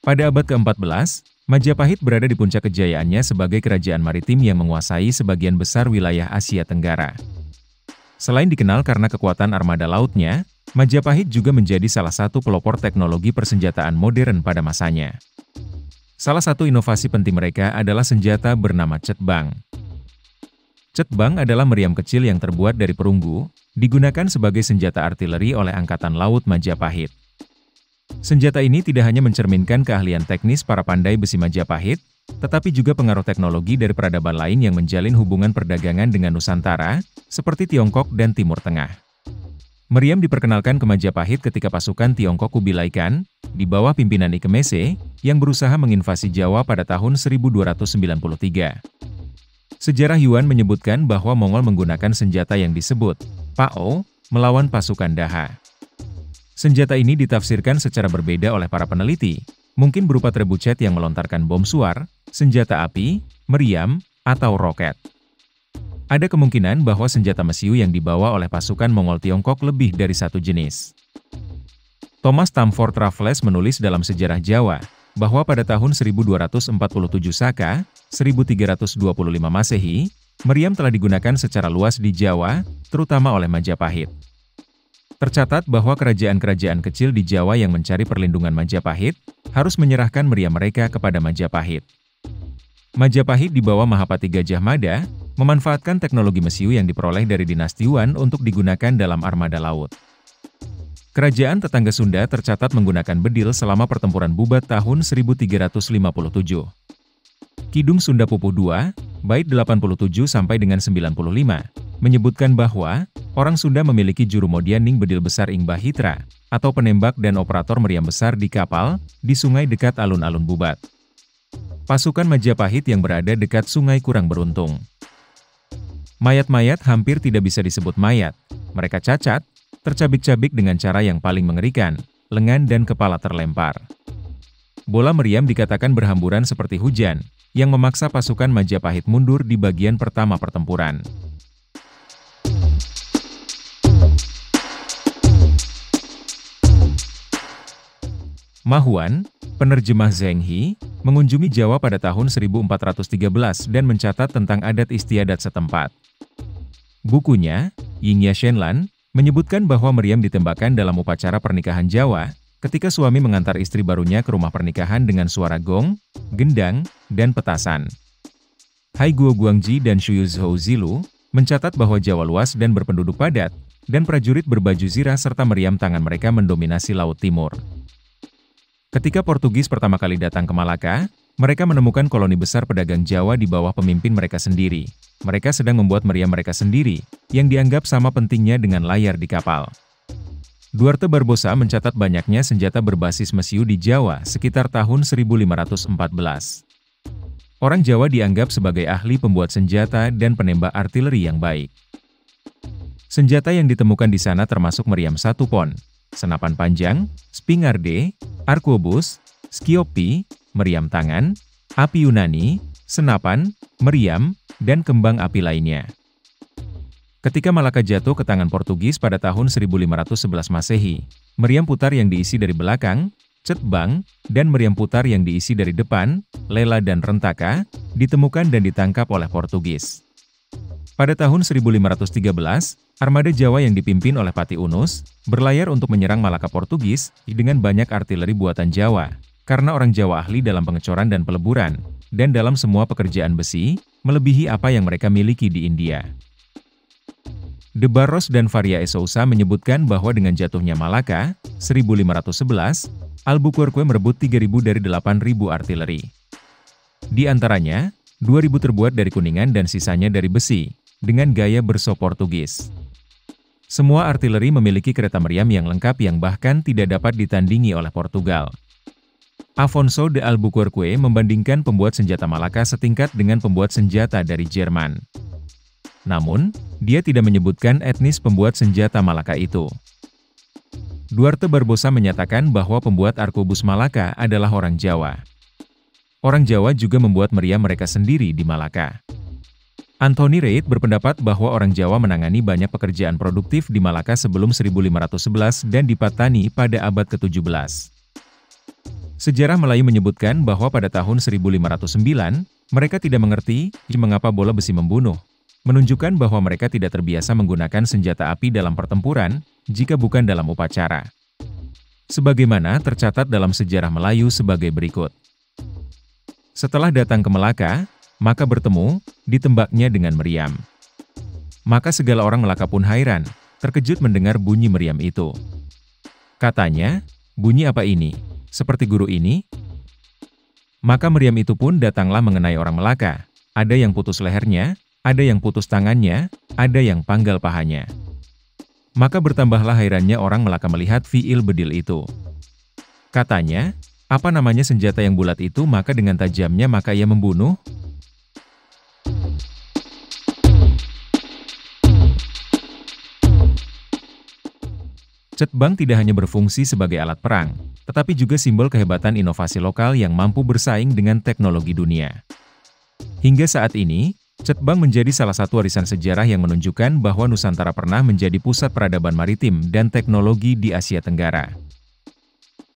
Pada abad ke-14, Majapahit berada di puncak kejayaannya sebagai kerajaan maritim yang menguasai sebagian besar wilayah Asia Tenggara. Selain dikenal karena kekuatan armada lautnya, Majapahit juga menjadi salah satu pelopor teknologi persenjataan modern pada masanya. Salah satu inovasi penting mereka adalah senjata bernama cetbang. Cetbang adalah meriam kecil yang terbuat dari perunggu, digunakan sebagai senjata artileri oleh Angkatan Laut Majapahit. Senjata ini tidak hanya mencerminkan keahlian teknis para pandai besi Majapahit, tetapi juga pengaruh teknologi dari peradaban lain yang menjalin hubungan perdagangan dengan Nusantara, seperti Tiongkok dan Timur Tengah. Meriam diperkenalkan ke Majapahit ketika pasukan Tiongkok Kubilai Khan, di bawah pimpinan Ike Mese, yang berusaha menginvasi Jawa pada tahun 1293. Sejarah Yuan menyebutkan bahwa Mongol menggunakan senjata yang disebut Pao melawan pasukan Daha. Senjata ini ditafsirkan secara berbeda oleh para peneliti, mungkin berupa trebuchet yang melontarkan bom suar, senjata api, meriam, atau roket. Ada kemungkinan bahwa senjata mesiu yang dibawa oleh pasukan Mongol Tiongkok lebih dari satu jenis. Thomas Stamford Raffles menulis dalam Sejarah Jawa, bahwa pada tahun 1247 Saka, 1325 Masehi, meriam telah digunakan secara luas di Jawa, terutama oleh Majapahit. Tercatat bahwa kerajaan-kerajaan kecil di Jawa yang mencari perlindungan Majapahit, harus menyerahkan meriam mereka kepada Majapahit. Majapahit di bawah Mahapati Gajah Mada, memanfaatkan teknologi mesiu yang diperoleh dari dinasti Yuan untuk digunakan dalam armada laut. Kerajaan tetangga Sunda tercatat menggunakan bedil selama pertempuran Bubat tahun 1357. Kidung Sunda Pupuh II, bait 87 sampai dengan 95, menyebutkan bahwa orang Sunda memiliki juru modyaning bedil besar Ingbah Hitra, atau penembak dan operator meriam besar di kapal, di sungai dekat alun-alun Bubat. Pasukan Majapahit yang berada dekat sungai kurang beruntung. Mayat-mayat hampir tidak bisa disebut mayat, mereka cacat, tercabik-cabik dengan cara yang paling mengerikan, lengan dan kepala terlempar. Bola meriam dikatakan berhamburan seperti hujan, yang memaksa pasukan Majapahit mundur di bagian pertama pertempuran. Mahuan, penerjemah Zheng He, mengunjungi Jawa pada tahun 1413 dan mencatat tentang adat istiadat setempat. Bukunya, Yingya Shenlan, menyebutkan bahwa meriam ditembakkan dalam upacara pernikahan Jawa, ketika suami mengantar istri barunya ke rumah pernikahan dengan suara gong, gendang, dan petasan. Hai Guo Guangji dan Shuyu Zhou Zilu, mencatat bahwa Jawa luas dan berpenduduk padat, dan prajurit berbaju zirah serta meriam tangan mereka mendominasi Laut Timur. Ketika Portugis pertama kali datang ke Malaka, mereka menemukan koloni besar pedagang Jawa di bawah pemimpin mereka sendiri. Mereka sedang membuat meriam mereka sendiri, yang dianggap sama pentingnya dengan layar di kapal. Duarte Barbosa mencatat banyaknya senjata berbasis mesiu di Jawa sekitar tahun 1514. Orang Jawa dianggap sebagai ahli pembuat senjata dan penembak artileri yang baik. Senjata yang ditemukan di sana termasuk meriam 1 pon, senapan panjang, spingarde, arkebus, skiopi, meriam tangan, api Yunani, senapan, meriam, dan kembang api lainnya. Ketika Malaka jatuh ke tangan Portugis pada tahun 1511 Masehi, meriam putar yang diisi dari belakang, cetbang, dan meriam putar yang diisi dari depan, lela dan rentaka, ditemukan dan ditangkap oleh Portugis. Pada tahun 1513, armada Jawa yang dipimpin oleh Pati Unus, berlayar untuk menyerang Malaka Portugis dengan banyak artileri buatan Jawa, karena orang Jawa ahli dalam pengecoran dan peleburan, dan dalam semua pekerjaan besi, melebihi apa yang mereka miliki di India. De Barros dan Faria e Sousa menyebutkan bahwa dengan jatuhnya Malaka, 1511, Albuquerque merebut 3.000 dari 8.000 artileri. Di antaranya, 2.000 terbuat dari kuningan dan sisanya dari besi, dengan gaya berso Portugis. Semua artileri memiliki kereta meriam yang lengkap yang bahkan tidak dapat ditandingi oleh Portugal. Afonso de Albuquerque membandingkan pembuat senjata Malaka setingkat dengan pembuat senjata dari Jerman. Namun, dia tidak menyebutkan etnis pembuat senjata Malaka itu. Duarte Barbosa menyatakan bahwa pembuat arkebus Malaka adalah orang Jawa. Orang Jawa juga membuat meriam mereka sendiri di Malaka. Anthony Reid berpendapat bahwa orang Jawa menangani banyak pekerjaan produktif di Malaka sebelum 1511 dan di Patani pada abad ke-17. Sejarah Melayu menyebutkan bahwa pada tahun 1509, mereka tidak mengerti mengapa bola besi membunuh, menunjukkan bahwa mereka tidak terbiasa menggunakan senjata api dalam pertempuran, jika bukan dalam upacara. Sebagaimana tercatat dalam sejarah Melayu sebagai berikut. Setelah datang ke Melaka, maka bertemu, ditembaknya dengan meriam. Maka segala orang Melaka pun hairan, terkejut mendengar bunyi meriam itu. Katanya, bunyi apa ini? Seperti guru ini? Maka meriam itu pun datanglah mengenai orang Melaka. Ada yang putus lehernya, ada yang putus tangannya, ada yang panggal pahanya. Maka bertambahlah hairannya orang Melaka melihat fiil bedil itu. Katanya, apa namanya senjata yang bulat itu? Maka dengan tajamnya maka ia membunuh. Cetbang tidak hanya berfungsi sebagai alat perang, tetapi juga simbol kehebatan inovasi lokal yang mampu bersaing dengan teknologi dunia. Hingga saat ini, Cetbang menjadi salah satu warisan sejarah yang menunjukkan bahwa Nusantara pernah menjadi pusat peradaban maritim dan teknologi di Asia Tenggara.